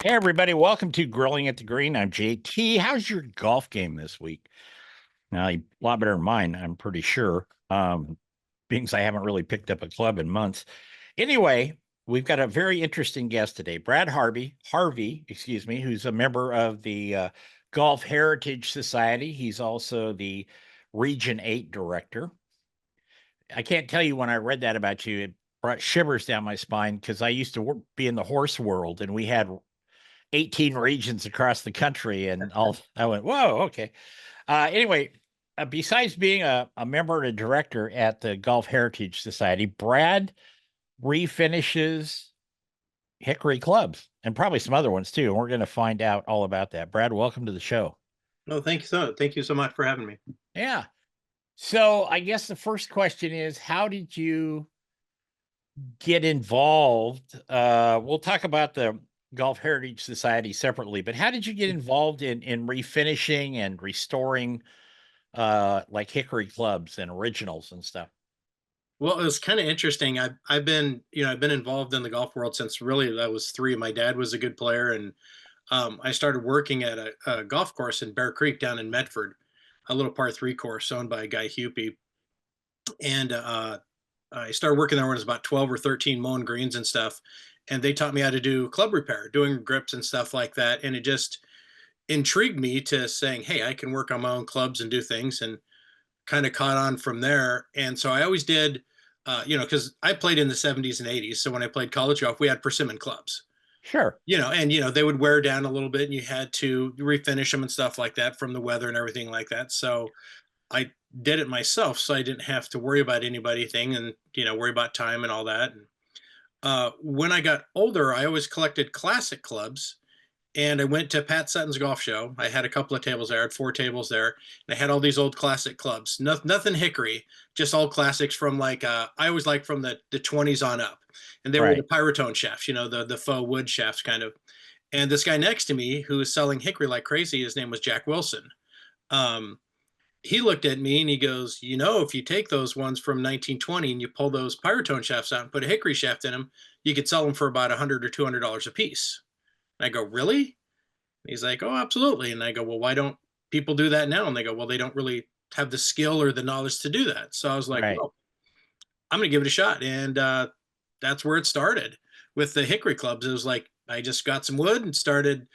Hey, everybody, welcome to Grilling at the Green. I'm JT. How's your golf game this week? Now, a lot better than mine, I'm pretty sure, being as I haven't really picked up a club in months. Anyway, we've got a very interesting guest today, Brad Harvey, excuse me, who's a member of the Golf Heritage Society. He's also the Region 8 director. I can't tell you when I read that about you, it brought shivers down my spine because I used to be in the horse world and we had 18 regions across the country. And I went, whoa, okay. Anyway, besides being a member and a director at the Golf Heritage Society, Brad refinishes Hickory clubs and probably some other ones too. And we're going to find out all about that. Brad, welcome to the show. No, thank you so much for having me. Yeah. So I guess the first question is, how did you get involved? We'll talk about the Golf Heritage Society separately, but how did you get involved in refinishing and restoring like Hickory clubs and originals and stuff? Well, it was kind of interesting. I've been, I've been involved in the golf world since really I was three. My dad was a good player, and I started working at a golf course in Bear Creek down in Medford, a little par three course owned by a guy Hupy. And I started working there when I was about 12 or 13, mowing greens and stuff. And they taught me how to do club repair, doing grips and stuff like that. And it just intrigued me to saying, hey, I can work on my own clubs and do things. And kind of caught on from there. And so I always did, because I played in the 70s and 80s. So when I played college golf, we had persimmon clubs, Sure. they would wear down a little bit and you had to refinish them and stuff like that from the weather and everything like that. So I did it myself. So I didn't have to worry about anybody thing and, worry about time and all that. And when I got older, I always collected classic clubs, and I went to Pat Sutton's golf show. I had a couple of tables there. I had four tables there. And I had all these old classic clubs. Nothing hickory, just all classics from like I always like from the 20s on up. And they were the Right. Pyrotone shafts, the faux wood shafts kind of. And this guy next to me who was selling hickory like crazy, his name was Jack Wilson. Um, he looked at me and he goes, if you take those ones from 1920 and you pull those Pyrotone shafts out and put a hickory shaft in them, you could sell them for about $100 or $200 a piece. And I go, really? He's like, oh, absolutely. And I go, well, why don't people do that now? And they go, well, they don't really have the skill or the knowledge to do that. So I was like, Right. well, I'm going to give it a shot. And that's where it started with the hickory clubs. It was like, I just got some wood and started,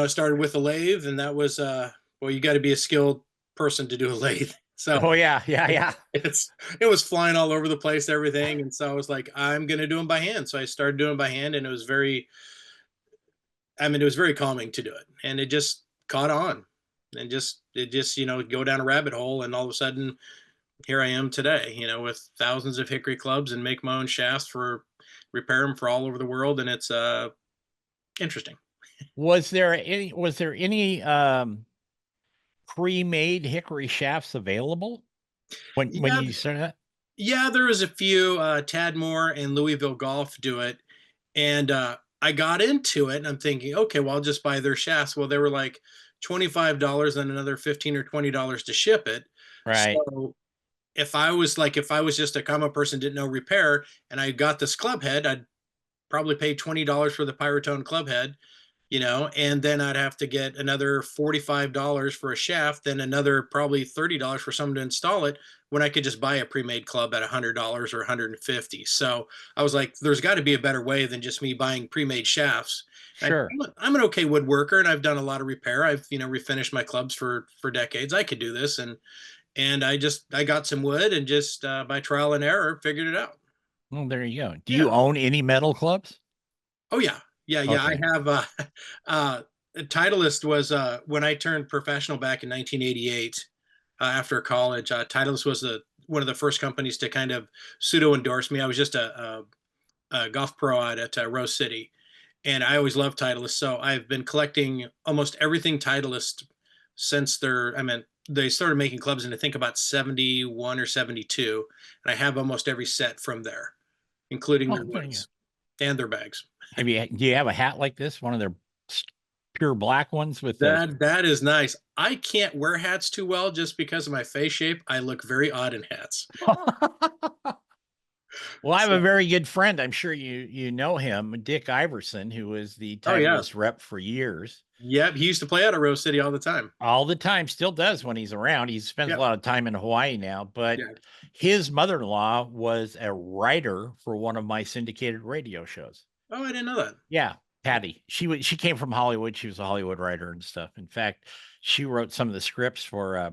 started with a lathe. And that was, well, you got to be a skilled person to do a lathe. So Oh yeah, yeah, yeah. it was flying all over the place, everything. And so I was like, I'm going to do them by hand. So I started doing by hand, and it was very calming to do it, and it just caught on, and it just go down a rabbit hole, and all of a sudden here I am today, with thousands of hickory clubs and make my own shafts for repair them for all over the world, and it's interesting. Was there any pre-made hickory shafts available when Yeah, you started that? yeah, there was a few. Tadmore and Louisville Golf do it, and I got into it, and I'm thinking, okay, well, I'll just buy their shafts. Well, they were like $25 and another 15 or $20 to ship it. Right. So if I was just a common person, didn't know repair, and I got this club head, I'd probably pay $20 for the Pyrotone club head, and then I'd have to get another $45 for a shaft, then another probably $30 for someone to install it, when I could just buy a pre-made club at $100 or 150. So I was like, there's got to be a better way than just me buying pre-made shafts. Sure. I'm an okay woodworker, and I've done a lot of repair. I've refinished my clubs for decades. I could do this, and I got some wood and just by trial and error figured it out. Well, there you go. Do Yeah. you own any metal clubs? Oh yeah. Yeah, yeah. I Okay. have uh Titleist was when I turned professional back in 1988 after college. Titleist was the one of the first companies to kind of pseudo endorse me. I was just a golf pro out at Rose City, and I always loved Titleist. So I've been collecting almost everything Titleist since they started making clubs in, I think, about 71 or 72, and I have almost every set from there, including Oh, their there you go. woods and their bags. Do you have a hat like this? One of their s- pure black ones with the That is nice. I can't wear hats too well just because of my face shape. I look very odd in hats. Well, I have a So, very good friend. I'm sure you know him, Dick Iverson, who was the oh yeah, Titleist rep for years. yep. He used to play out of Rose City all the time. All the time, still does when he's around. He spends a Yep. lot of time in Hawaii now, but Yeah. his mother-in-law was a writer for one of my syndicated radio shows. Oh, I didn't know that. Yeah, Patty. She came from Hollywood. She was a Hollywood writer and stuff. In fact, she wrote some of the scripts for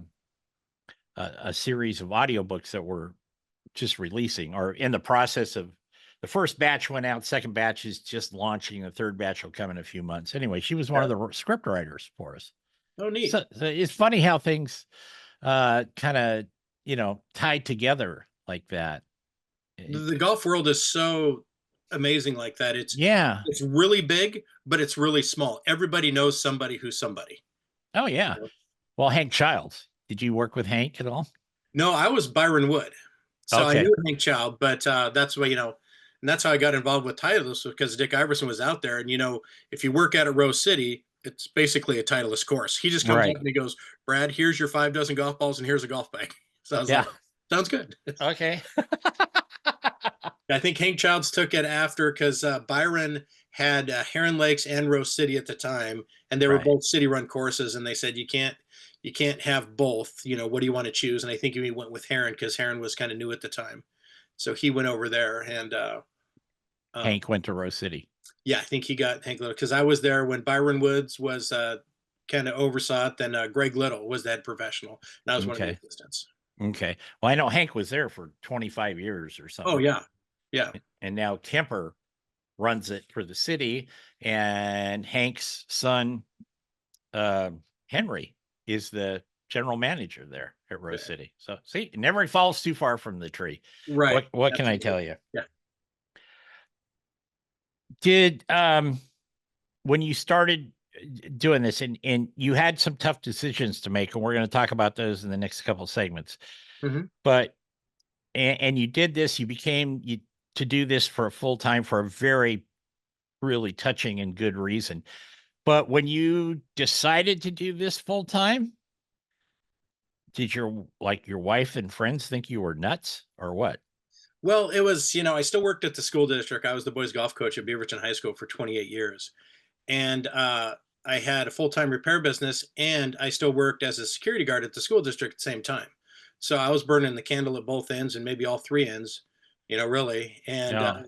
a series of audiobooks that were just releasing or in the process of. The first batch went out, second batch is just launching, the third batch will come in a few months. Anyway, she was one Yeah. of the script writers for us. Oh, neat. So it's funny how things kind of, tied together like that. The golf world is so amazing like that. Yeah. It's really big, but it's really small. Everybody knows somebody who's somebody. Oh, yeah. Well, Hank Childs. Did you work with Hank at all? No, I was Byron Wood. So I Okay. knew Hank Child, but that's why, and that's how I got involved with Titleist because Dick Iverson was out there. And, if you work out at Rose City, it's basically a Titleist course. He just comes up Right. and he goes, Brad, here's your 5 dozen golf balls and here's a golf bag. So I was Yeah. like, sounds good. Okay. I think Hank Childs took it after because Byron had Heron Lakes and Rose City at the time, and they were Right. both city-run courses. And they said you can't have both. What do you want to choose? And I think he went with Heron because Heron was kind of new at the time, so he went over there. And um, Hank went to Rose City. yeah, I think he got Hank Little because I was there when Byron Woods was kind of oversaw it. Then Greg Little was the head professional, and I was one of the Okay. assistants. Okay. Well, I know Hank was there for 25 years or Oh something. yeah, yeah, And now Kemper runs it for the city. And Hank's son, uh, Henry, is the general manager there at Rose yeah. City. So see, it never falls too far from the tree. Right. What can I Absolutely. tell you? Yeah. Did when you started doing this and you had some tough decisions to make, and we're going to talk about those in the next couple of segments, Hmm. but and you did this, you became you to do this for a full time for a very really touching and good reason. But when you decided to do this full time, did your wife and friends think you were nuts or what? Well, it was, I still worked at the school district. I was the boys golf coach at Beaverton High School for 28 years. And I had a full-time repair business and I still worked as a security guard at the school district at the same time. So I was burning the candle at both ends and maybe all three ends, really. And Yeah.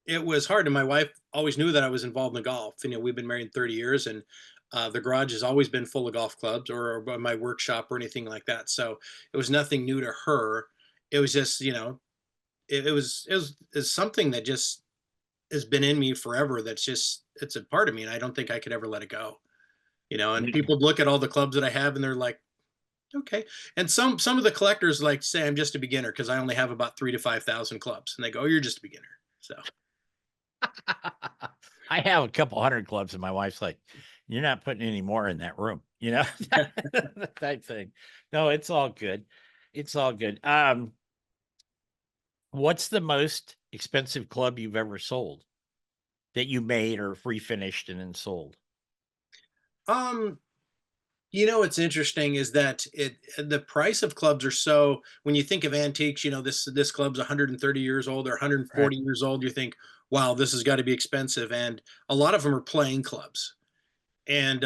it was hard. And my wife always knew that I was involved in golf. We've been married 30 years and the garage has always been full of golf clubs or my workshop or anything like that. So it was nothing new to her. It was just, it's something that just has been in me forever. It's a part of me, and I don't think I could ever let it go. And Yeah. people look at all the clubs that I have, and they're like, okay. And some of the collectors like say I'm just a beginner because I only have about 3 to 5 thousand clubs, and they go, "Oh, you're just a beginner." So I have a couple hundred clubs, and my wife's like, "You're not putting any more in that room," that type thing. No, it's all good. It's all good. What's the most expensive club you've ever sold that you made or refinished and then sold? um, what's interesting is that the price of clubs are so when you think of antiques, this club's 130 years old or Right. 140 years old, you think, wow, this has got to be expensive. And a lot of them are playing clubs. And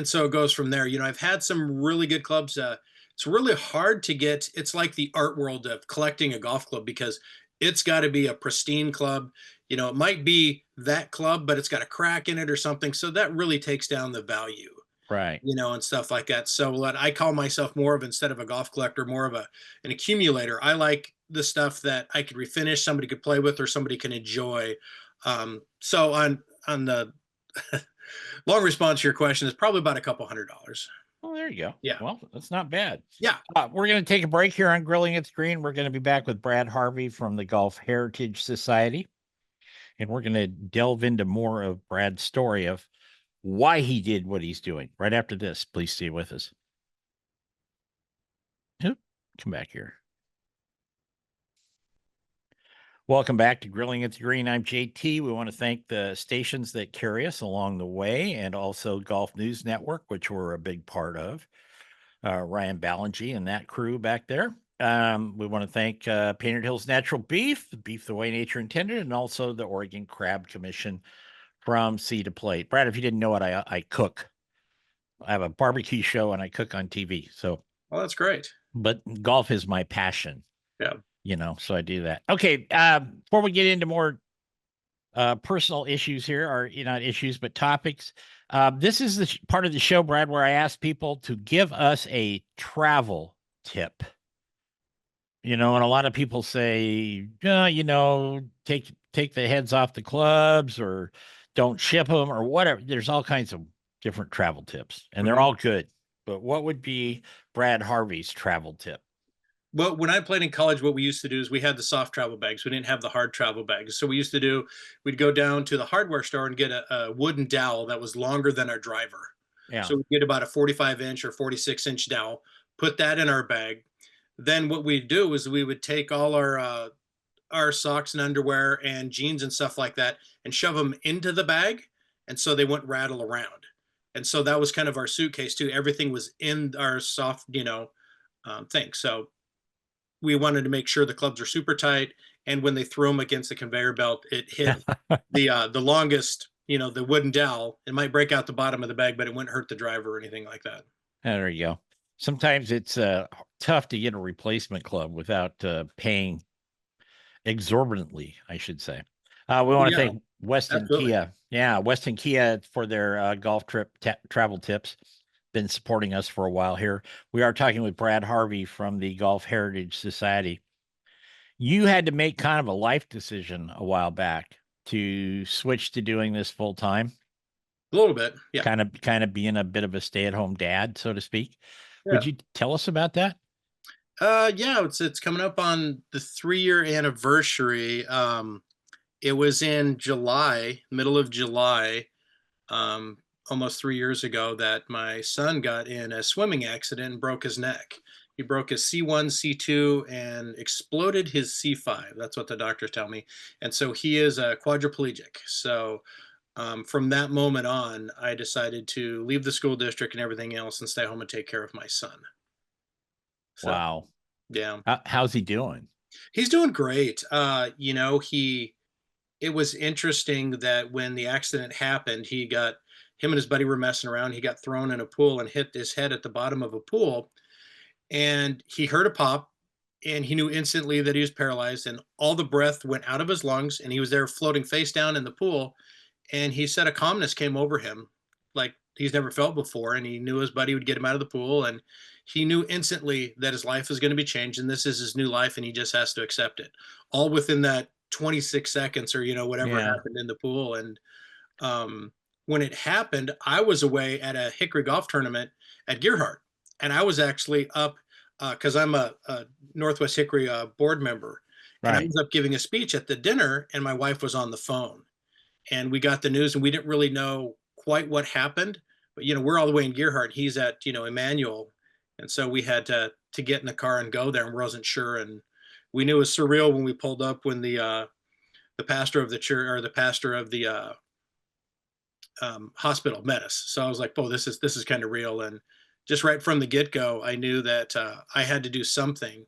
so it goes from there. I've had some really good clubs. It's really hard to get. It's like the art world of collecting a golf club because it's got to be a pristine club. It might be that club, but it's got a crack in it or something. So that really takes down the value, Right. and stuff like that. So what I call myself more of instead of a golf collector, more of an accumulator. I like the stuff that I could refinish, somebody could play with, or somebody can enjoy. So on the long response to your question is probably about a couple $100. Oh, there you go. Yeah. Well, that's not bad. Yeah. We're going to take a break here on Grilling at the Green. We're going to be back with Brad Harvey from the Golf Heritage Society, and we're going to delve into more of Brad's story of why he did what he's doing right after this. Please stay with us. Oop, come back here. Welcome back to Grilling at the Green. I'm JT. We want to thank the stations that carry us along the way and also Golf News Network, which we're a big part of. Ryan Ballingy and that crew back there. We want to thank Painted Hills Natural Beef, beef the way nature intended, and also the Oregon Crab Commission from Sea to Plate. Brad, if you didn't know it, I cook. I have a barbecue show and I cook on TV. So, Well, that's great. but golf is my passion, Yeah. so I do that. Okay. Before we get into more personal issues here, or not issues, but topics, this is the part of the show, Brad, where I ask people to give us a travel tip. And a lot of people say, take the heads off the clubs or don't ship them or whatever. There's all kinds of different travel tips, and they're Mhm. all good. But what would be Brad Harvey's travel tip? Well, when I played in college, what we used to do is we had the soft travel bags. We didn't have the hard travel bags. So we used to do, we'd go down to the hardware store and get a wooden dowel that was longer than our driver. Yeah. So we'd get about a 45-inch or 46-inch dowel, put that in our bag. Then what we'd do is we would take all our socks and underwear and jeans and stuff like that and shove them into the bag. And so they wouldn't rattle around. And so that was kind of our suitcase too. Everything was in our soft, thing. So we wanted to make sure the clubs are super tight, and when they threw them against the conveyor belt, it hit the longest, the wooden dowel. It might break out the bottom of the bag, but it wouldn't hurt the driver or anything like that. There you go. Sometimes it's tough to get a replacement club without paying exorbitantly, I should say. We want to Yeah, thank Weston absolutely. Kia. Yeah, Weston Kia for their golf trip travel tips. Been supporting us for a while here. We are talking with Brad Harvey from the Golf Heritage Society. You had to make kind of a life decision a while back to switch to doing this full time, A little bit. Yeah. kind of being a bit of a stay-at-home dad, so to speak. Yeah. Would you tell us about that? Yeah, it's coming up on the 3-year anniversary. It was in July, middle of July, um, almost 3 years ago, that my son got in a swimming accident and broke his neck. He broke his C1, C2, and exploded his C5. That's what the doctors tell me. And so he is a quadriplegic. So from that moment on, I decided to leave the school district and everything else and stay home and take care of my son. So, Wow. yeah, How's he doing? he's doing great. It was interesting that when the accident happened, him and his buddy were messing around. He got thrown in a pool and hit his head at the bottom of a pool, and he heard a pop, and he knew instantly that he was paralyzed, and all the breath went out of his lungs, and he was there floating face down in the pool. And he said a calmness came over him like he's never felt before, and he knew his buddy would get him out of the pool, and he knew instantly that his life is going to be changed, and this is his new life, and he just has to accept it, all within that 26 seconds or whatever Yeah. happened in the pool. And um, when it happened, I was away at a Hickory golf tournament at Gearhart, and I was actually up because I'm a Northwest Hickory board member, and I Right. was up giving a speech at the dinner, and my wife was on the phone, and we got the news, and we didn't really know quite what happened. But we're all the way in Gearhart. He's at Emmanuel, and so we had to get in the car and go there, and we wasn't sure. And we knew it was surreal when we pulled up when the pastor of the church or the pastor of the hospital met us. So I was like, "Oh, this is kind of real." And just right from the get go, I knew that I had to do something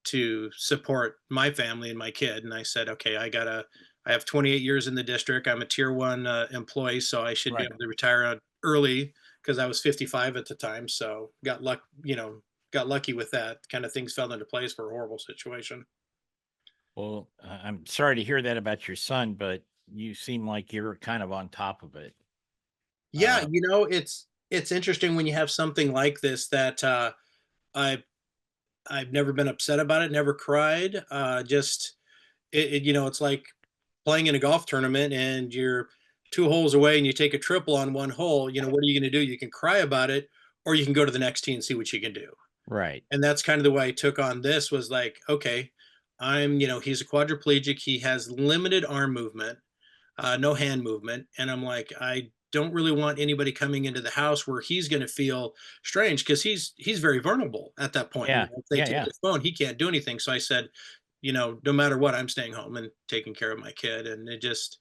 to support my family and my kid. And I said, okay, I have 28 years in the district. I'm a tier one employee, so I should be Right. able to retire early because I was 55 at the time. So got lucky with that. Kind of things fell into place for a horrible situation. Well, I'm sorry to hear that about your son, but you seem like you're kind of on top of it. Yeah, Uh, it's interesting when you have something like this that I I've never been upset about it, never cried. Just it's like playing in a golf tournament and you're 2 holes away and you take a triple on one hole. What are you going to do? You can cry about it, or you can go to the next tee and see what you can do. right. And that's kind of the way I took on this was like, okay, he's a quadriplegic. He has limited arm movement, no hand movement. And I'm like, I don't really want anybody coming into the house where he's going to feel strange because he's very vulnerable at that point. Yeah. If they Yeah. take Yeah. his phone, he can't do anything. So I said, no matter what, I'm staying home and taking care of my kid. And it's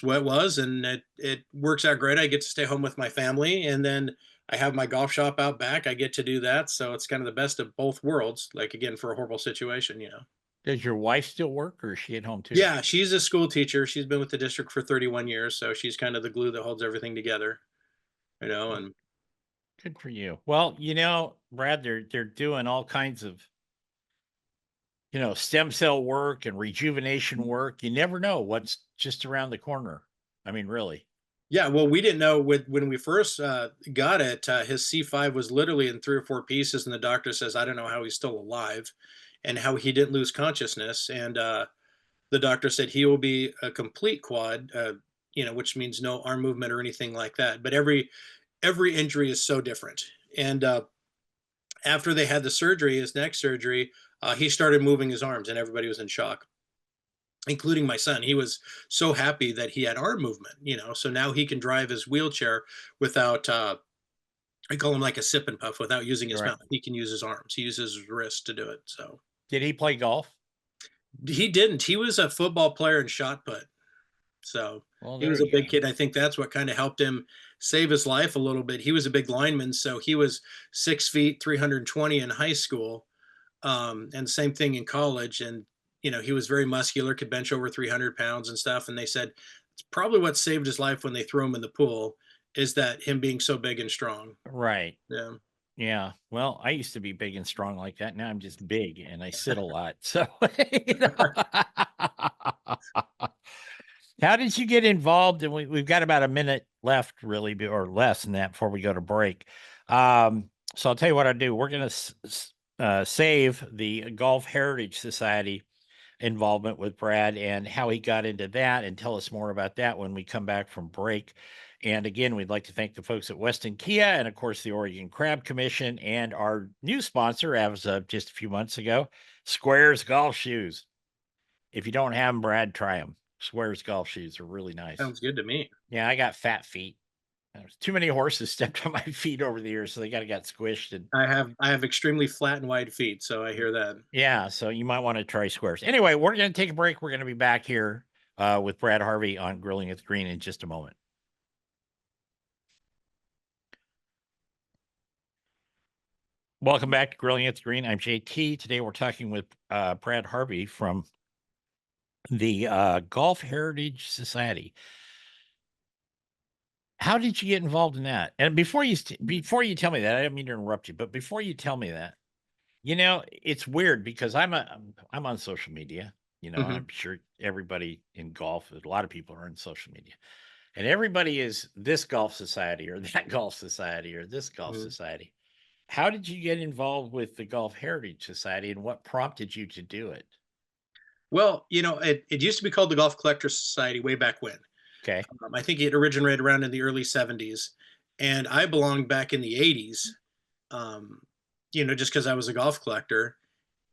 what it was, and it works out great. I get to stay home with my family, and then I have my golf shop out back. I get to do that, so it's kind of the best of both worlds. Like again, for a horrible situation, you know. Does your wife still work or is she at home too? Yeah, she's a school teacher. She's been with the district for 31 years, so she's kind of the glue that holds everything together, you know. Well, And good for you. Well, Brad, they're doing all kinds of, stem cell work and rejuvenation work. You never know what's just around the corner. I mean, really. yeah, well, we didn't know when we first got it. His C5 was literally in 3 or 4 pieces, and the doctor says, "I don't know how he's still alive, and how he didn't lose consciousness." And the doctor said he will be a complete quad, which means no arm movement or anything like that. But every injury is so different. And after they had the surgery, his neck surgery, he started moving his arms, and everybody was in shock, including my son. He was so happy that he had arm movement, so now he can drive his wheelchair without, I call him like a sip and puff, without using his Right. mouth. He can use his arms. He uses his wrist to do it. So Did he play golf? he didn't. He was a football player and shot put. So Well, he there was a you big go. kid. I think that's what kind of helped him save his life a little bit. He was a big lineman, so he was 6 feet, 320 in high school, and same thing in college. And he was very muscular, could bench over 300 pounds and stuff. And they said it's probably what saved his life when they threw him in the pool is that him being so big and strong. Right. Yeah. Yeah. Well, I used to be big and strong like that. Now I'm just big and I sit a lot. So, you know. How did you get involved? And we've got about a minute left, really, or less than that before we go to break. So I'll tell you what I do. We're going to save the Golf Heritage Society involvement with Brad and how he got into that and tell us more about that when we come back from break. And again, we'd like to thank the folks at Weston Kia and, of course, the Oregon Crab Commission and our new sponsor, as of just a few months ago, Squares Golf Shoes. If you don't have them, Brad, try them. Squares golf shoes are really nice. Sounds good to me. Yeah, I got fat feet. There's too many horses stepped on my feet over the years, so they got squished. And I have extremely flat and wide feet, so I hear that. yeah, so you might want to try squares. Anyway, we're going to take a break. We're going to be back here with Brad Harvey on Grilling at the Green in just a moment. Welcome back to Grilling at the Green. I'm JT. Today we're talking with Brad Harvey from the Golf Heritage Society. How did you get involved in that? And before you tell me that, I don't mean to interrupt you, but before you tell me that, it's weird because I'm on social media. Hmm. I'm sure everybody in golf, a lot of people are in social media, and everybody is this golf society or that golf society or this golf Hmm. society. How did you get involved with the Golf Heritage Society, and what prompted you to do it? Well, it used to be called the Golf Collectors Society way back when. Okay. I think it originated around in the early 70s, and I belonged back in the 80s. Um, just because I was a golf collector,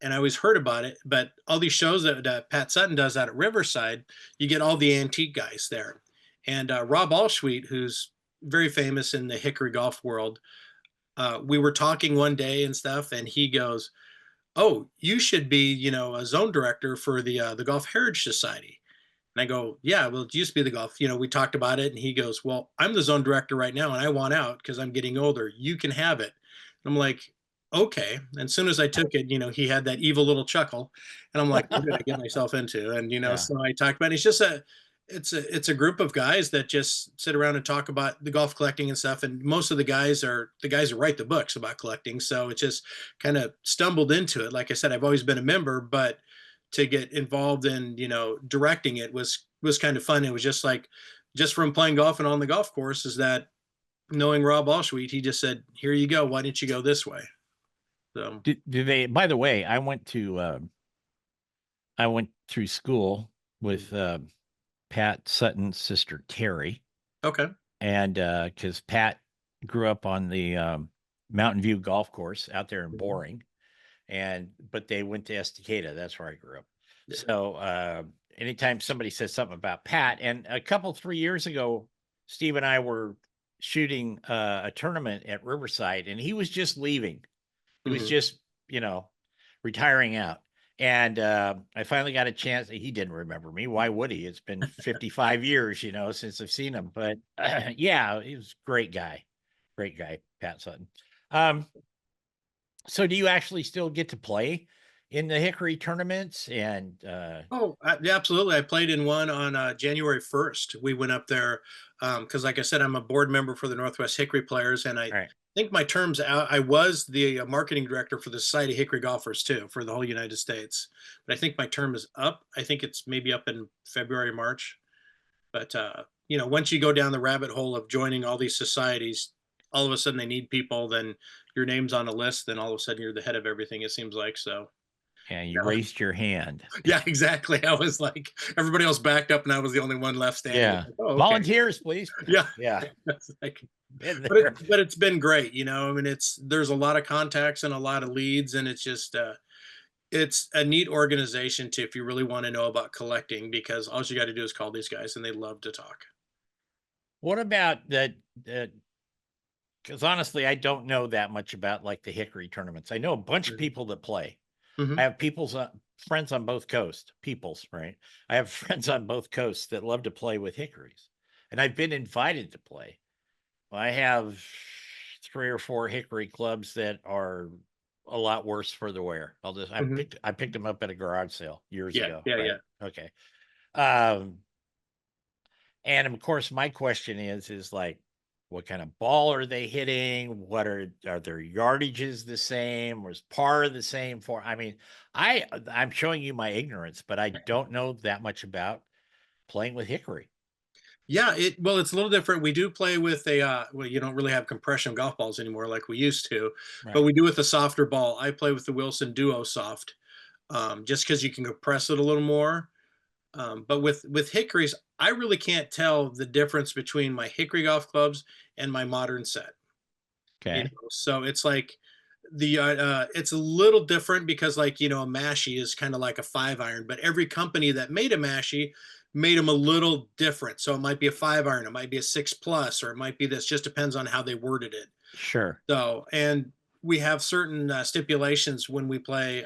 and I always heard about it. But all these shows that Pat Sutton does out at Riverside, you get all the antique guys there, and Rob Allsweet, who's very famous in the Hickory golf world. We were talking one day and stuff, and he goes, "Oh, you should be, a zone director for the Golf Heritage Society." And I go, "Yeah, well, it used to be the golf." We talked about it, and he goes, "Well, I'm the zone director right now, and I want out because I'm getting older. You can have it." And I'm like, "Okay." And as soon as I took it, he had that evil little chuckle, and I'm like, "What did I get myself into?" And Yeah. so I talked about it. It's a group of guys that just sit around and talk about the golf collecting and stuff. And most of the guys are the guys who write the books about collecting. So it just kind of stumbled into it. Like I said, I've always been a member, but to get involved in directing it was kind of fun. It was just from playing golf and on the golf course is that knowing Rob Allsweet, he just said, "Here you go. Why didn't you go this way?" So Do they? By the way, I went through school with Pat Sutton's sister Terry, okay. and because Pat grew up on the Mountain View golf course out there in Mhm. Boring, but they went to Estacada. That's where I grew up. Yeah. So anytime somebody says something about Pat, and 3 years ago, Steve and I were shooting a tournament at Riverside, and he was just leaving. He was Mhm. just, you know, retiring out. And I finally got a chance. He didn't remember me. Why would he? It's been 55 years, since I've seen him. But yeah, he was a great guy. Great guy, Pat Sutton. Um, so do you actually still get to play in the Hickory tournaments? And Oh, yeah, absolutely. I played in one on January 1st. We went up there because, like I said, I'm a board member for the Northwest Hickory Players, and I all right, think my term's out. I was the marketing director for the Society of Hickory Golfers too, for the whole United States. But I think my term is up. I think it's maybe up in February, March. But once you go down the rabbit hole of joining all these societies, all of a sudden they need people. Then your name's on a list. Then all of a sudden you're the head of everything. It seems like so. yeah, you raised your hand. Yeah, exactly. I was like, everybody else backed up, and I was the only one left standing. Yeah, Like, oh, okay. volunteers, please. Yeah, Yeah, that's like, been but there. it's been great. I mean, there's a lot of contacts and a lot of leads, and it's a neat organization too if you really want to know about collecting, because all you got to do is call these guys, and they love to talk. What about that? Because honestly, I don't know that much about like the Hickory tournaments. I know a bunch of people that play. I Hmm. have friends on both coasts. People's right. I have friends on both coasts that love to play with hickories, and I've been invited to play. I have 3 or 4 hickory clubs that are a lot worse for the wear. Hmm. I picked them up at a garage sale years Yeah, ago. yeah, Right. yeah. Okay. Um, and of course, my question is like, what kind of ball are they hitting? Are their yardages the same? Was par the same for? I mean, I'm showing you my ignorance, but I don't know that much about playing with hickory. Yeah, it's a little different. We do play with well, you don't really have compression golf balls anymore like we used to, but Right. we do with a softer ball. I play with the Wilson Duo Soft, just because you can compress it a little more. But with hickories, I really can't tell the difference between my hickory golf clubs and my modern set. Okay. So it's like it's a little different because, like, a mashie is kind of like a 5 iron, but every company that made a mashie made them a little different. So it might be a 5 iron, it might be a 6 plus, or it might be this. Just depends on how they worded it. Sure. So, and we have certain stipulations when we play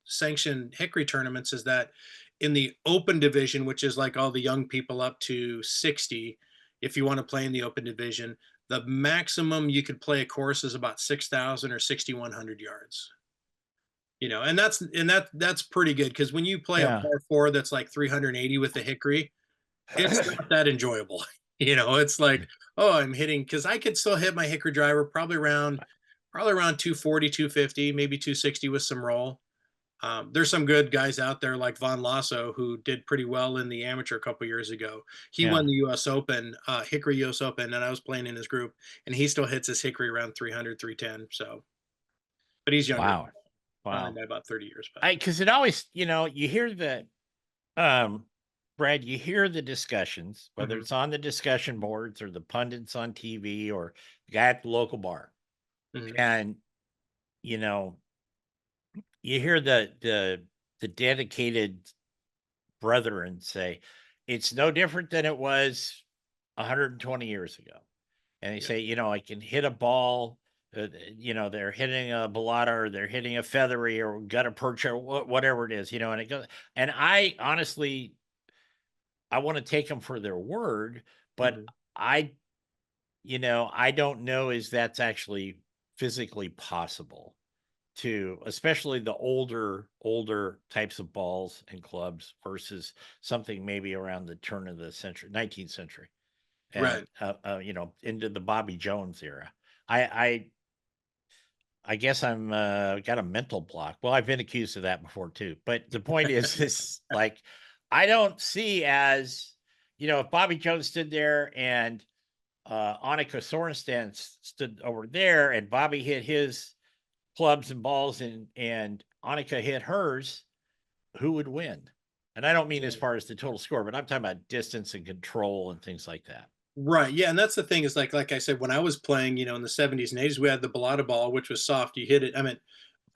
sanctioned hickory tournaments, is that in the open division, which is like all the young people up to 60, if you want to play in the open division, the maximum you could play a course is about 6,000 or 6,100 yards. And that's pretty good, because when you play a Yeah. par four that's like 380 with the hickory, it's not that enjoyable. It's like, oh, I'm hitting, because I could still hit my hickory driver probably around 240, 250, maybe 260 with some roll. There's some good guys out there like Von Lasso, who did pretty well in the amateur a couple years ago. He won Yeah. the U.S. Open, Hickory U.S. Open, and I was playing in his group, and he still hits his hickory around 300, 310. So, but he's younger Wow. Wow. by about 30 years. But Because it always, you hear um, Brad, you hear the discussions, whether hmm it's on the discussion boards or the pundits on TV or the guy at the local bar. hmm And, you know, you hear the dedicated brethren say, it's no different than it was 120 years ago. And they yeah, say, I can hit a ball. They're hitting a balata or they're hitting a feathery or gut a perch or whatever it is, and it goes. And I honestly, I want to take them for their word, but hmm I, I don't know is that's actually physically possible to, especially the older types of balls and clubs versus something maybe around the turn of the century, 19th century, and right. into the Bobby Jones era. I I guess I'm got a mental block. Well, I've been accused of that before too. But the point is like I don't see as if Bobby Jones stood there and Annika Sorenstam stood over there and Bobby hit his clubs and balls and Annika hit hers, who would win? And I don't mean as Yeah. far as the total score, but I'm talking about distance and control and things like that. Right. Yeah. And that's the thing, is like I said, when I was playing, in the 70s and 80s, we had the balata ball, which was soft. You hit it. I mean,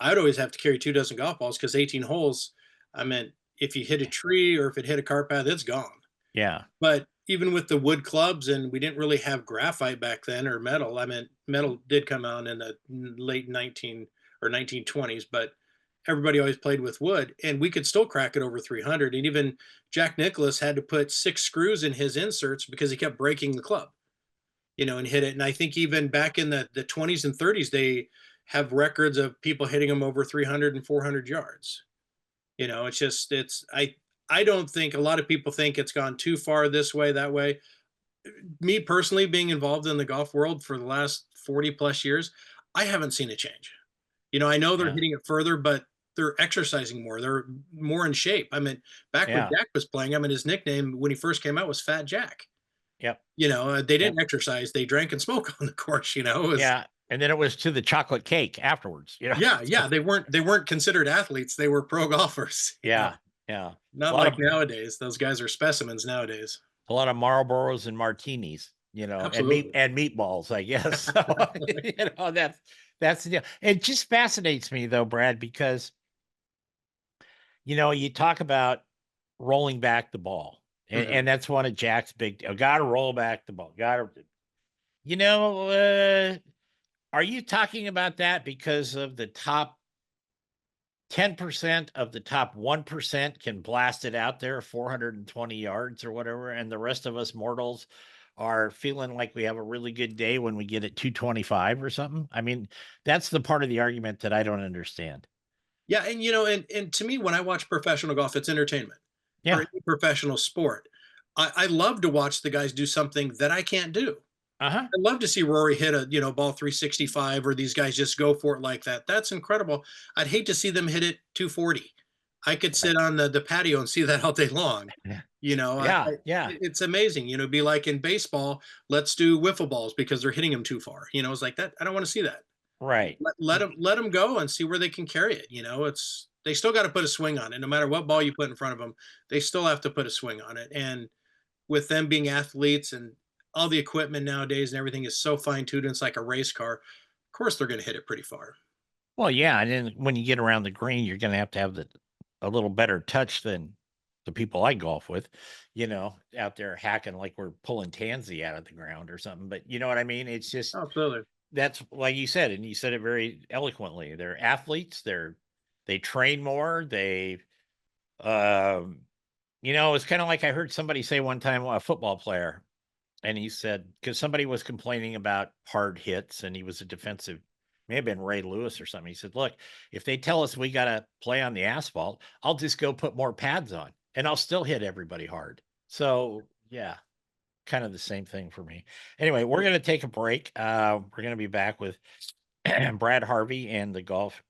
I'd always have to carry 2 dozen golf balls because 18 holes. I mean, if you hit a tree or if it hit a cart path, it's gone. Yeah. But even with the wood clubs, and we didn't really have graphite back then, or metal. I mean, metal did come out in the late 19 or 1920s, but everybody always played with wood, and we could still crack it over 300. And even Jack Nicklaus had to put 6 screws in his inserts because he kept breaking the club. and hit it. And I think even back in the 20s and 30s, they have records of people hitting them over 300 and 400 yards. It's just I don't think a lot of people think it's gone too far this way, that way. Me personally, being involved in the golf world for the last 40 plus years, I haven't seen a change. I know they're Yeah. hitting it further, but they're exercising more. They're more in shape. I mean, back when Yeah. Jack was playing, I mean, his nickname when he first came out was Fat Jack. Yep. They Yep. didn't exercise; they drank and smoked on the course. It was Yeah. And then it was to the chocolate cake afterwards, you know. yeah, So, yeah. They weren't considered athletes. They were pro golfers. yeah. Yeah. A Not lot like of nowadays. Those guys are specimens nowadays. Marlboros and martinis, Absolutely. and meatballs, I guess. So, that's the deal. It just fascinates me though, Brad, because you talk about rolling back the ball. And, Mhm. and that's one of Jack's big gotta roll back the ball. Gotta you know, uh, are you talking about that because of the top 10% of the top 1% can blast it out there 420 yards or whatever, and the rest of us mortals are feeling like we have a really good day when we get it 225 or something? I mean, that's the part of the argument that I don't understand. Yeah, and to me, when I watch professional golf, it's entertainment or Yeah. any professional sport. I love to watch the guys do something that I can't do. Uh-huh. I love to see Rory hit a ball 365, or these guys just go for it like that. That's incredible. I'd hate to see them hit it 240. I could sit Right. on the patio and see that all day long. Yeah. I Yeah. Yeah. it's amazing. Be like in baseball, let's do wiffle balls because they're hitting them too far. It's like that. I don't want to see that. Right. Let them go and see where they can carry it. It's they still got to put a swing on it. No matter what ball you put in front of them, they still have to put a swing on it. And with them being athletes and all the equipment nowadays and everything is so fine tuned, it's like a race car. Of course, they're going to hit it pretty far. Well, yeah, and then when you get around the green, you're gonna have to have a little better touch than the people I golf with, out there hacking like we're pulling tansy out of the ground or something. But you know what I mean? It's just Absolutely. that's like you said, and you said it very eloquently. They're athletes. They train more. Um, it's kind of like I heard somebody say one time, a football player. And he said, because somebody was complaining about hard hits, and he was a defensive, may have been Ray Lewis or something. He said, look, if they tell us we got to play on the asphalt, I'll just go put more pads on and I'll still hit everybody hard. So, yeah, kind of the same thing for me. Anyway, we're going to take a break. We're going to be back with Brad Harvey and the Golf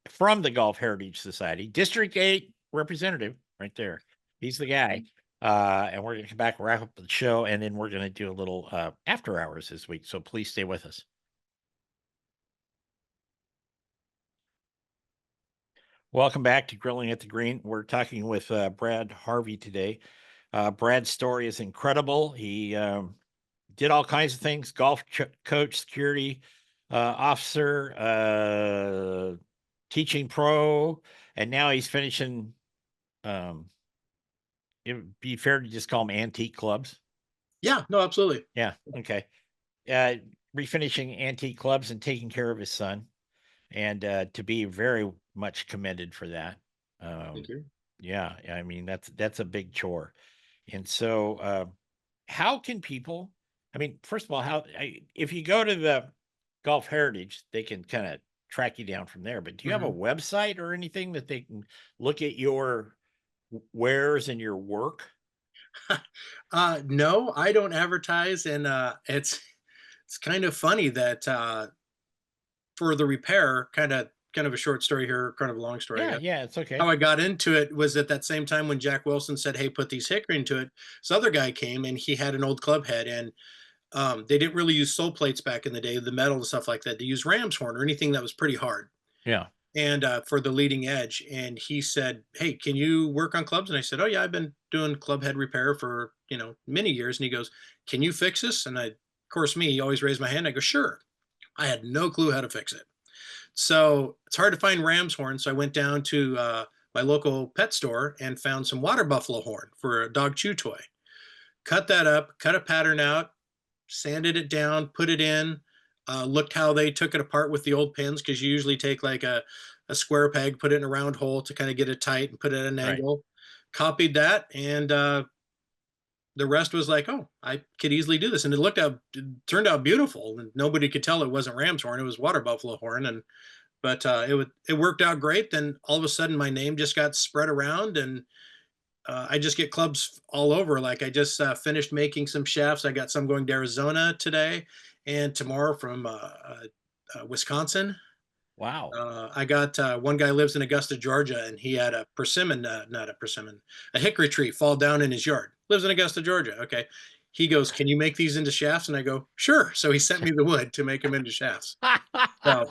Heritage Society, District 8 representative right there. He's the guy. And we're going to come back, wrap up the show, and then we're going to do a little after hours this week. So please stay with us. Welcome back to Grilling at the Green. We're talking with Brad Harvey today. Brad's story is incredible. He did all kinds of things: coach, security officer, teaching pro, and now he's finishing. Um, it would be fair to just call them antique clubs. Yeah, no, absolutely. Yeah. Okay. uh, Refinishing antique clubs and taking care of his son, and to be very much commended for that. Thank Um, you. yeah, I mean that's a big chore, and so how can people? I mean, first of all, if you go to the Golf Heritage, they can kind of track you down from there. But do you have a Mhm. website or anything that they can look at your wares and your work? No, I don't advertise, and it's kind of funny that for the repair, kind of a short story here, kind of a long story, I Yeah, guess. yeah, it's How okay. I got into it was at that same time when Jack Wilson said, "Hey, put these hickory into it." This other guy came and he had an old club head, and they didn't really use sole plates back in the day, the metal and stuff like that. They used ram's horn or anything that was pretty hard, Yeah, and for the leading edge. And he said, "Hey, can you work on clubs?" And I said, "Oh yeah, I've been doing club head repair for many years." And he goes, "Can you fix this?" And of course, me, he always raised my hand. I go, "Sure." I had no clue how to fix it. So it's hard to find ram's horn. So I went down to my local pet store and found some water buffalo horn for a dog chew toy. Cut that up, cut a pattern out, sanded it down, put it in. Looked how they took it apart with the old pins because you usually take like a square peg, put it in a round hole to kind of get it tight and put it at an right. angle. Copied that and The rest was like, oh, I could easily do this, and it turned out beautiful, and nobody could tell it wasn't ram's horn; it was water buffalo horn, and but it worked out great. Then all of a sudden, my name just got spread around, and I just get clubs all over. Like I just finished making some shafts. I got some going to Arizona today, and tomorrow from Wisconsin. Wow. I got one guy lives in Augusta, Georgia, and he had a persimmon, not a persimmon, a hickory tree fall down in his yard. Lives in Augusta, Georgia. Okay. He goes, "Can you make these into shafts?" And I go, "Sure." So he sent me the wood to make them into shafts. So,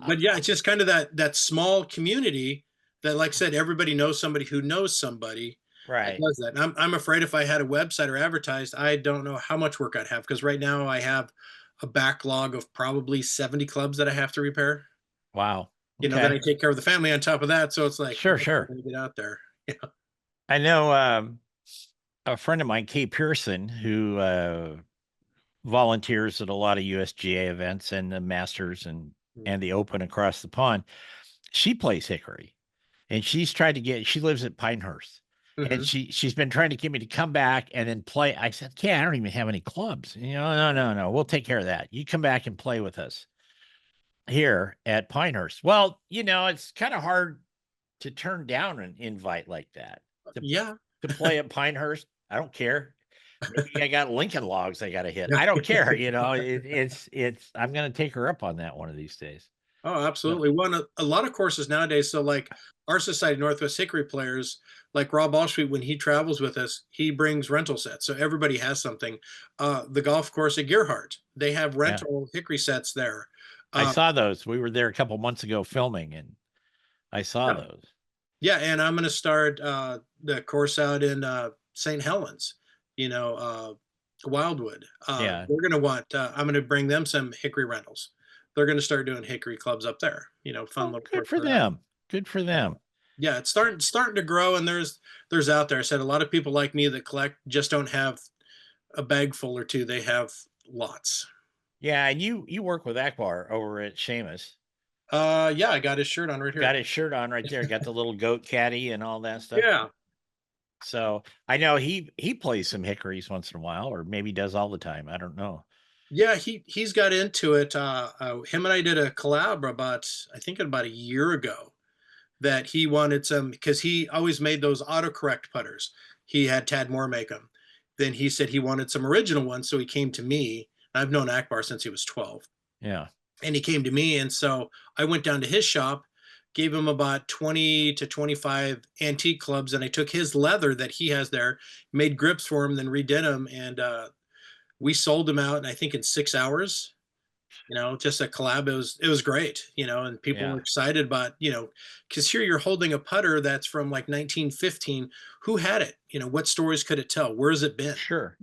but yeah, it's just kind of that small community that, like I said, everybody knows somebody who knows somebody that Right. does that. And I'm afraid if I had a website or advertised, I don't know how much work I'd have because right now I have a backlog of probably 70 clubs that I have to repair. Wow. Then I Okay. take care of the family on top of that. So it's like, Sure, how am I sure. going to get out there? Yeah. I know a friend of mine, Kay Pearson, who volunteers at a lot of USGA events and the Masters and the Open across the pond. She plays hickory, and she's tried to get. She lives at Pinehurst, and Mm-hmm. she's been trying to get me to come back and then play. I said, "Okay, I don't even have any clubs. No, no, no. We'll take care of that. You come back and play with us here at Pinehurst." Well, it's kind of hard to turn down an invite like that to Yeah. to play at Pinehurst. I don't care. Maybe I got Lincoln logs I got to hit. I don't care. It's. I'm going to take her up on that one of these days. Oh, But absolutely. One a lot of courses nowadays. So, like our Society Northwest Hickory players, like Rob Allsweet, when he travels with us, he brings rental sets. So everybody has something. The golf course at Gearhart, they have yeah, rental hickory sets there. I Uh, saw those. We were there a couple months ago filming, and I saw yeah, those. yeah, and I'm going to start the course out in St. Helens. You know, Wildwood. Yeah. They're going to want. I'm going to bring them some hickory rentals. They're going to start doing hickory clubs up there. Fun Oh, little good course for for that. them. Good for them. Yeah, it's starting to grow, and there's out there. I said a lot of people like me that collect just don't have a bag full or two. They have lots. Yeah, and you work with Akbar over at Seamus. Yeah, I got his shirt on right Got here. his shirt on right there. Got the little goat caddy and all that stuff. Yeah, So I know he plays some hickories once in a while, or maybe does all the time. I don't know. yeah, he's got into it. Him and I did a collab I think about a year ago that he wanted some because he always made those autocorrect putters. He had Tad Moore make them. Then he said he wanted some original ones, so he came to me. I've known Akbar since he was 12. Yeah. And he came to me, and so I went down to his shop, gave him about 20 to 25 antique clubs, and I took his leather that he has there, made grips for him, then redid them, and we sold them out, and I think in 6 hours. Just a collab. It was great. And people were Yeah. excited about because here you're holding a putter that's from like 1915. Who had it? What stories could it tell? Where has it been? Sure.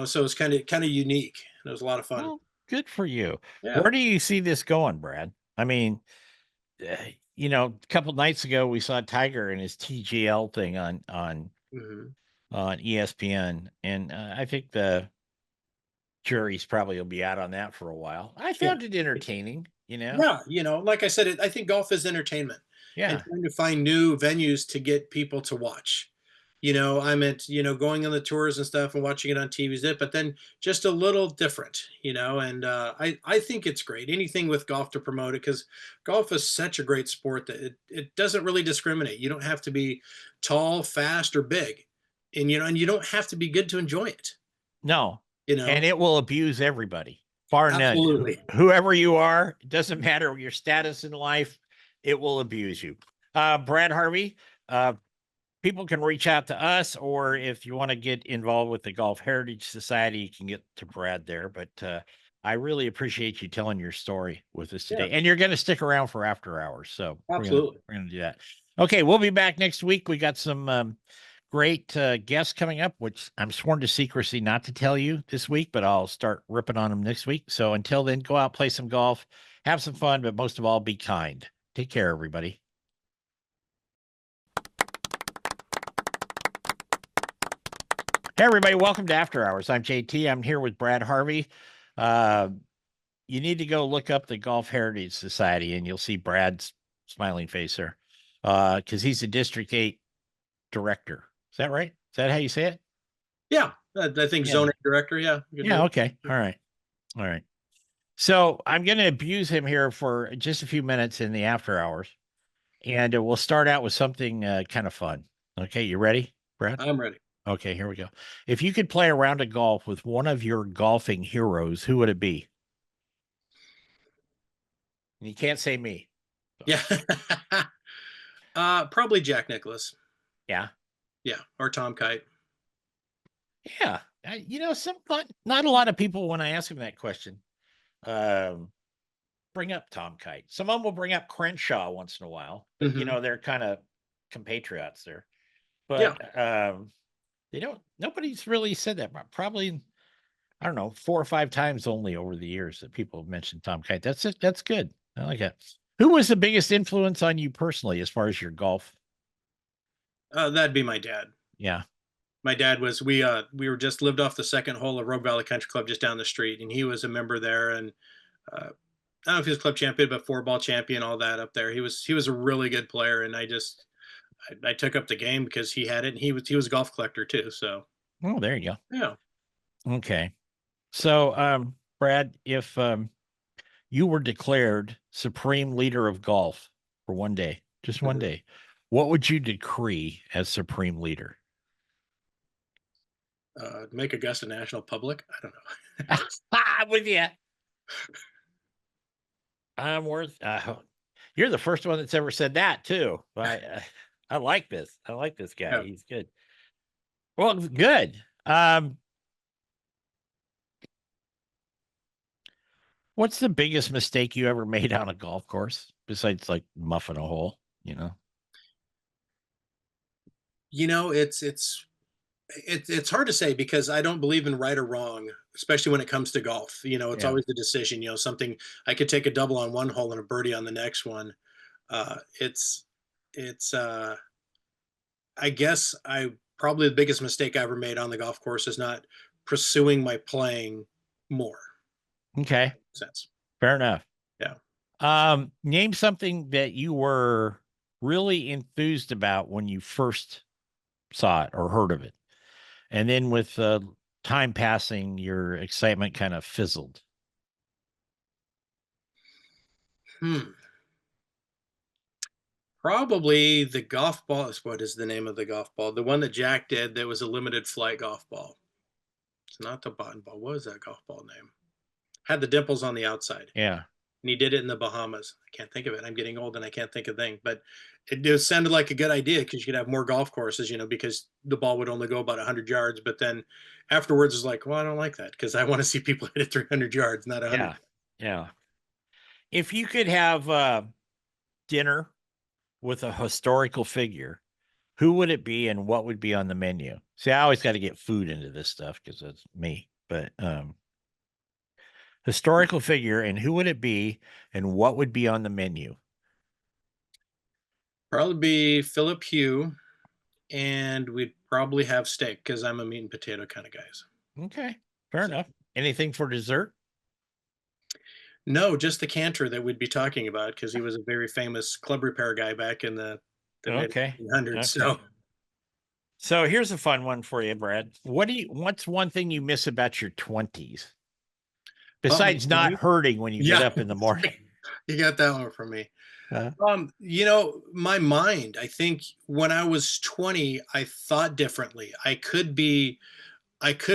So it's kind of unique. It was a lot of fun. Well, good for you. Yeah. Where do you see this going, Brad? I mean, a couple nights ago we saw Tiger and his TGL thing Hmm. on ESPN, and I think the jury's probably will be out on that for a while. I Yeah. found it entertaining. Yeah, like I said, I think golf is entertainment and Yeah. trying to find new venues to get people to watch. I'm at, going on the tours and stuff and watching it on TV is it, but then just a little different, and I think it's great. Anything with golf to promote it because golf is such a great sport that it doesn't really discriminate. You don't have to be tall, fast, or big. And you don't have to be good to enjoy it, No, you and know? it will abuse everybody, bar none. Absolutely. Whoever you are, it doesn't matter your status in life, it will abuse you. Brad Harvey, uh, people can reach out to us, or if you want to get involved with the Golf Heritage Society, you can get to Brad there. But I really appreciate you telling your story with us Yeah, today, and you're going to stick around for after hours, so absolutely. we're gonna do that. Okay, we'll be back next week. We got some great guests coming up, which I'm sworn to secrecy not to tell you this week, but I'll start ripping on them next week. So until then, go out, play some golf, have some fun, but most of all, be kind. Take care, everybody. Hey, everybody, welcome to After Hours. I'm JT. I'm here with Brad Harvey. Uh, you need to go look up the Golf Heritage Society, and you'll see Brad's smiling face there because he's the District 8 director. Is that right? Is that how you say it? Yeah, I think Yeah. zoning director. Yeah, you could do Yeah. it. Okay. All right. All right. So I'm going to abuse him here for just a few minutes in the after hours, and we'll start out with something kind of fun. Okay. You ready, Brad? I'm ready. Okay. Here we go. If you could play a round of golf with one of your golfing heroes, who would it be? And you can't say me. So, Yeah. Probably Jack Nicholas. yeah. Yeah, or Tom Kite. Yeah. Some not a lot of people when I ask them that question, um, bring up Tom Kite. Some of them will bring up Crenshaw once in a while, but Hmm. they're kind of compatriots there. Yeah. But they don't. Nobody's really said that. Probably I don't know 4 or 5 times only over the years that people have mentioned Tom Kite. That's it. That's good. I like that. Who was the biggest influence on you personally as far as your golf? That'd be my dad. Yeah. My dad was we were just lived off the second hole of Rogue Valley Country Club just down the street, and he was a member there. And I don't know if he was club champion, but 4 ball champion, all that up there. He was a really good player, and I took up the game because he had it, and he was a golf collector too. So Oh, there you yeah. go. Okay. So, Brad, if you were declared supreme leader of golf for one day, just one day, what would you decree as supreme leader? Make Augusta National public. I don't know. I'm with you. I'm worth. You're the first one that's ever said that too. I like this. I like this guy. Yeah. He's good. Well, good. What's the biggest mistake you ever made on a golf course besides like muffing a hole? You know, it's hard to say because I don't believe in right or wrong, especially when it comes to golf. It's Yeah. always a decision. Something I could take a double on one hole and a birdie on the next one. It's I guess I probably the biggest mistake I ever made on the golf course is not pursuing my playing more. Okay. Sense. Fair enough. Yeah. Name something that you were really enthused about when you first saw it or heard of it. And then with time passing, your excitement kind of fizzled. Hmm. Probably the golf ball. What is the name of the golf ball? The one that Jack did that was a limited flight golf ball. It's not the button ball. What was that golf ball name? Had the dimples on the outside. Yeah. And he did it in the Bahamas. I can't think of it. I'm getting old and I can't think of thing, but it just sounded like a good idea because you could have more golf courses, because the ball would only go about 100 yards. But then afterwards, it's like, well, I don't like that because I want to see people hit it 300 yards, not 100. Yeah. Yeah. If you could have dinner with a historical figure, who would it be and what would be on the menu? See, I always got to get food into this stuff because it's me, but historical figure and who would it be and what would be on the menu? Probably be Philip Hugh, and we'd probably have steak because I'm a meat and potato kind of guys. Okay. Fair So, enough. Anything for dessert? no, just the cantor that we'd be talking about because he was a very famous club repair guy back in the mid Okay. 1800s. Okay. So So here's a fun one for you, Brad. What's one thing you miss about your 20s bump my besides not TV. hurting when you get Yeah, up in the morning? you got that one from me. Uh, My mind, I think when I was 20, I thought differently. I could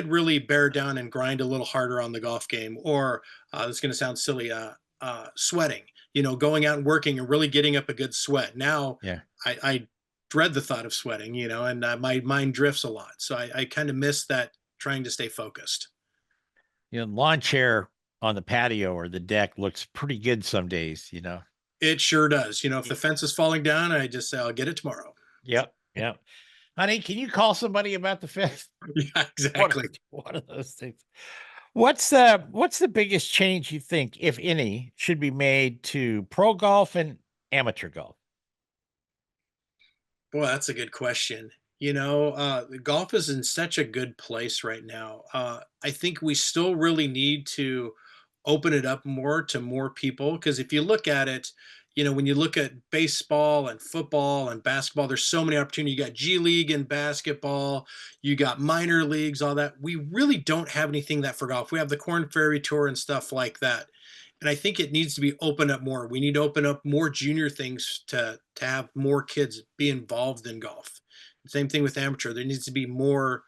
really bear down and grind a little harder on the golf game, or this is going to sound silly, sweating, going out and working and really getting up a good sweat. Now yeah. I dread the thought of sweating, and my mind drifts a lot. So I kind of miss that trying to stay focused. Lawn chair on the patio or the deck looks pretty good some days. It sure does. If the Y- fence is falling down, I just say, I'll get it tomorrow. Yep. Yep. Honey, can you call somebody about the fifth? Yeah, One of, exactly. one of those things. What's the biggest change you think, if any, should be made to pro golf and amateur golf? Well, that's a good question. Golf is in such a good place right now. I think we still really need to open it up more to more people because if you look at it, When you look at baseball and football and basketball, there's so many opportunities. You got G League and basketball, you got minor leagues, all that. We really don't have anything that for golf. We have the Corn Ferry Tour and stuff like that. And I think it needs to be opened up more. We need to open up more junior things to have more kids be involved in golf. Same thing with amateur. There needs to be more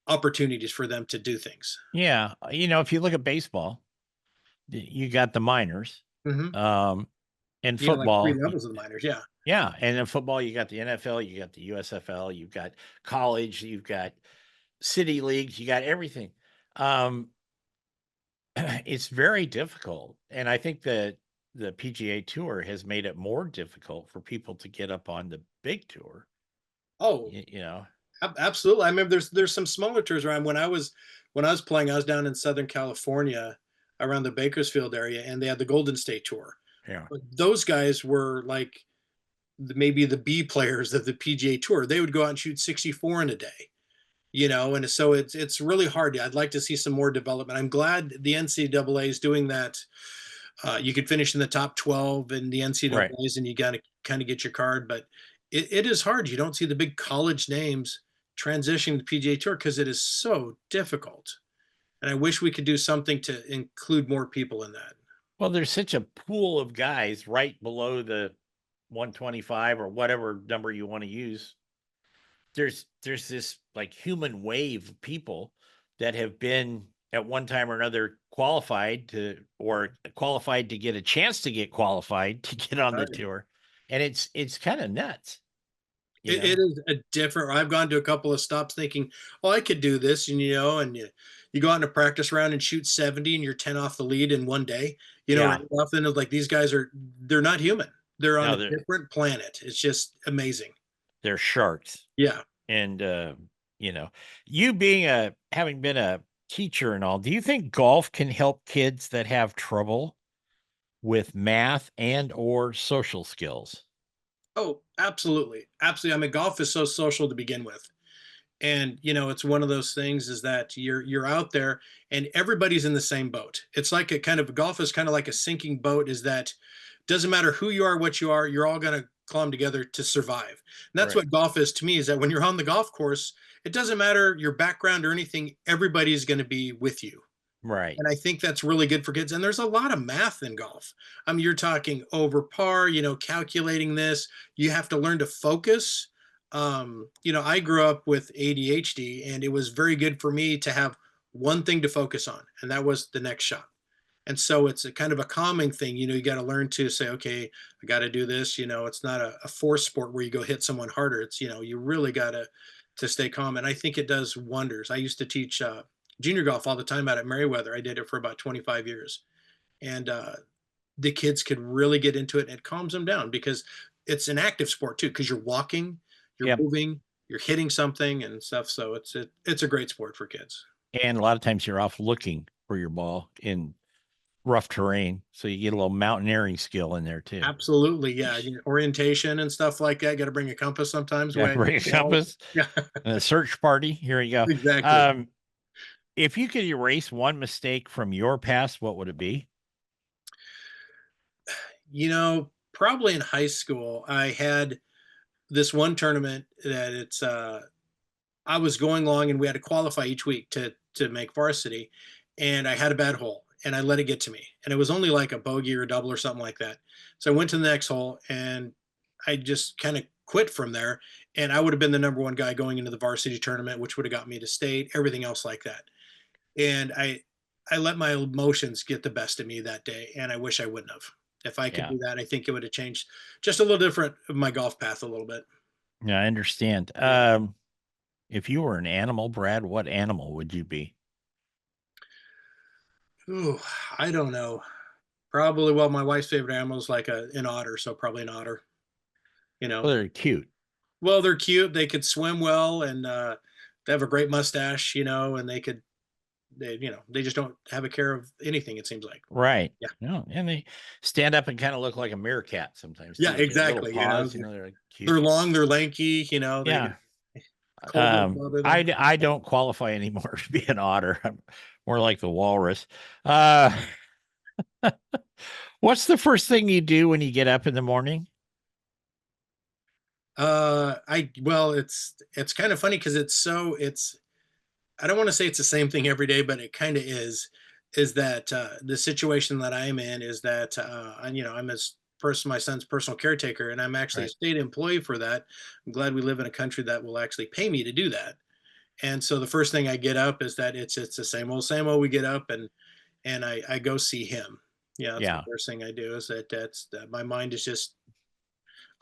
opportunities for them to do things. Yeah. If you look at baseball, you got the minors. Hmm. Um, and Like three football, levels of the minors. Yeah. yeah. And in football, you got the NFL, you got the USFL, you've got college, you've got city leagues, you got everything. Um, it's very difficult. And I think that the PGA Tour has made it more difficult for people to get up on the big tour. Oh, You know, absolutely. I remember there's some smaller tours around. When I was playing, I was down in Southern California around the Bakersfield area, and they had the Golden State Tour. yeah, But those guys were like maybe the B players of the PGA Tour. They would go out and shoot 64 in a day. And so it's really hard. I'd like to see some more development. I'm glad the NCAA is doing that. You could finish in the top 12 in the right. NCAA's, and you got to kind of get your card. But it is hard. You don't see the big college names transitioning to the PGA Tour because it is so difficult. And I wish we could do something to include more people in that. Well, there's such a pool of guys right below the 125 or whatever number you want to use. There's this like human wave of people that have been at one time or another qualified to get a chance to get qualified to get on the Right. tour. And it's kind of nuts, you It know. is a different. I've gone to a couple of stops thinking, "Oh, I could do this," and you go out in a practice round and shoot 70, and you're 10 off the lead in one day. Yeah. Right off, and it's like these guys they're not human. They're on No, a different planet. It's just amazing. they're sharks. Yeah. And you know, you being a having been a teacher and all, do you think golf can help kids that have trouble with math and or social skills? Oh, absolutely, absolutely. I mean, golf is so social to begin with. And it's one of those things is that you're out there and everybody's in the same boat. It's like a kind of golf is kind of like a sinking boat, is that doesn't matter who you are, what you are, you're all going to climb together to survive. And that's Right. what golf is to me, is that when you're on the golf course, it doesn't matter your background or anything, everybody's going to be with you. Right. And I think that's really good for kids. And there's a lot of math in golf. I mean, you're talking over par, calculating this. You have to learn to focus. I grew up with ADHD, and it was very good for me to have one thing to focus on, and that was the next shot. And so it's a kind of a calming thing. You got to learn to say, okay, I got to do this. It's not a force sport where you go hit someone harder. It's, you really got to stay calm. And I think it does wonders. I used to teach junior golf all the time out at Meriwether. I did it for about 25 years. And the kids could really get into it, and it calms them down because it's an active sport too, because you're walking, you're Yep. moving, you're hitting something and stuff. So it's a great sport for kids. And a lot of times you're off looking for your ball in rough terrain, so you get a little mountaineering skill in there too. Absolutely. Yeah. Orientation and stuff like that. Got to bring a compass sometimes Yeah, when, bring a compass yeah, and a search party. Here you go. exactly. Um, if you could erase one mistake from your past, what would it be? Probably in high school, I had this one tournament that I was going along, and we had to qualify each week to make varsity, and I had a bad hole and I let it get to me, and it was only like a bogey or a double or something like that. So I went to the next hole, and I just kind of quit from there, and I would have been the number one guy going into the varsity tournament, which would have got me to state, everything else like that. And I let my emotions get the best of me that day, and I wish I wouldn't have. If I could Yeah. do that, I think it would have changed just a little different of my golf path a little bit. Yeah, I understand. Yeah. If you were an animal, Brad, what animal would you be? Ooh, I don't know. Probably, well, my wife's favorite animal is like an otter, so probably an otter. You know, Well, they're cute. well, they're cute. They could swim well, and they have a great mustache. And they just don't have a care of anything. It seems like. Right. Yeah, No, and they stand up and kind of look like a meerkat sometimes yeah, too. Their little exactly. paws, they're like They're cute. long, they're lanky. They Yeah. cold won't bother them. I don't qualify anymore to be an otter. I'm more like the walrus. Uh, What's the first thing you do when you get up in the morning? Well, it's kind of funny because it's I don't want to say it's the same thing every day, but it kind of is that the situation that I'm in is that I'm my son's personal caretaker, and I'm actually a Right. state employee for that. I'm glad we live in a country that will actually pay me to do that. And so the first thing I get up is that it's the same old. We get up and I go see him. Yeah, that's the Yeah. first thing I do. Is that my mind is just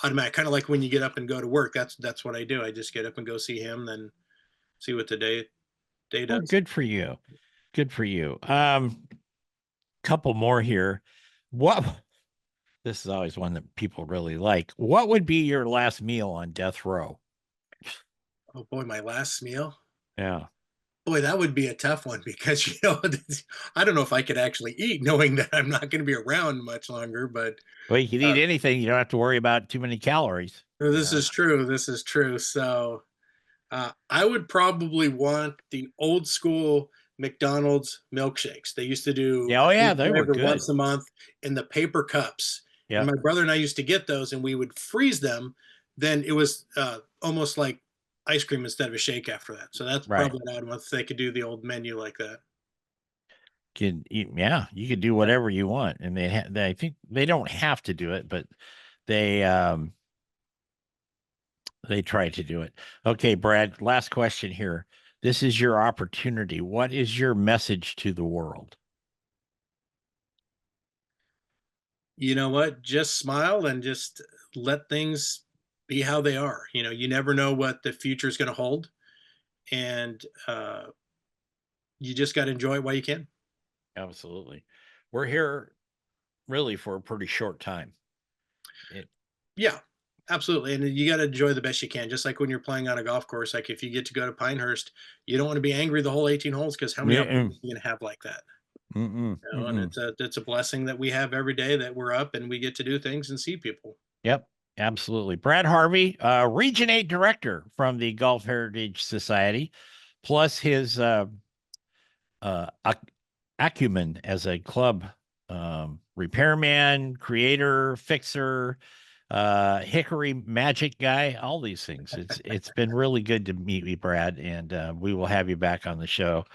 automatic, kind of like when you get up and go to work. That's what I do. I just get up and go see him, then see what the day Well, does. good for you. Good for you. Couple more here. What This is always one that people really like. What would be your last meal on death row? Oh boy, my last meal. Yeah. Boy, that would be a tough one because I don't know if I could actually eat knowing that I'm not going to be around much longer. But Well, you can uh, eat anything. You don't have to worry about too many calories. You this know. is true. This is true. So I would probably want the old school McDonald's milkshakes. They used to do Yeah. a Oh, big yeah. They were flavor good. once a month in the paper cups. And Yep. my brother and I used to get those and we would freeze them. Then it was almost like ice cream instead of a shake after that. So that's Right. probably what I'd want if they could do the old menu like that. Yeah, you could do whatever you want, and I think they don't have to do it, but they they try to do it. Okay, Brad. Last question here. This is your opportunity. What is your message to the world? You know what? Just smile and just let things be how they are. You never know what the future is going to hold. And you just got to enjoy it while you can. Absolutely. We're here really for a pretty short time. It, Yeah, absolutely. And you got to enjoy the best you can. Just like when you're playing on a golf course, like if you get to go to Pinehurst, you don't want to be angry the whole 18 holes because how many mm-mm, opportunities are you going to have like that? mm-mm, And mm-mm. it's a blessing that we have every day that we're up and we get to do things and see people. Yep, absolutely. Brad Harvey, Region 8 director from the Golf Heritage Society, plus his acumen as a club repairman, creator, fixer, hickory magic guy, all these things. It's been really good to meet you, Brad, and we will have you back on the show.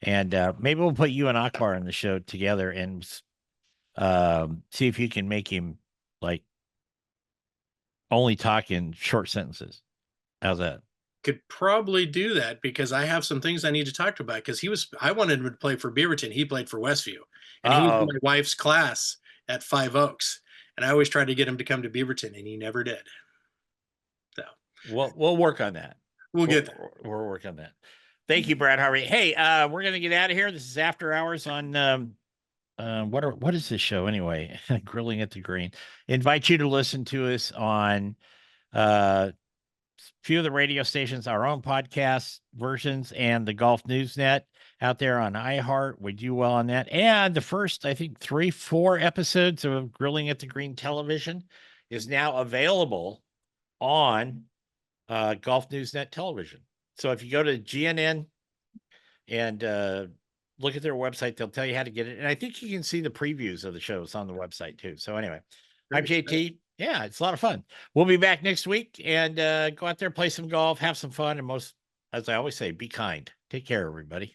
And maybe we'll put you and Akbar on the show together and see if you can make him like only talk in short sentences. How's that? Could probably do that because I have some things I need to talk about because I wanted him to play for Beaverton. He played for Westview and he was in Uh-oh. my wife's class at Five Oaks. And I always tried to get him to come to Beaverton and he never did. So We'll work on that. we'll We'll, get there. we'll work on that. Thank you, Brad Harvey. Hey, we're gonna get out of here. This is After Hours on what is this show anyway? Grilling at the Green. Invite you to listen to us on few of the radio stations, our own podcast versions, and the Golf Newsnet out there on iHeart. We do well on that. And the first, I think, 4 episodes of Grilling at the Green television is now available on Golf Newsnet television. So if you go to GNN and look at their website, they'll tell you how to get it. And I think you can see the previews of the shows on the website too. So anyway, I'm Very exciting. JT. Yeah, it's a lot of fun. We'll be back next week and go out there, play some golf, have some fun, and most, as I always say, be kind. Take care, everybody.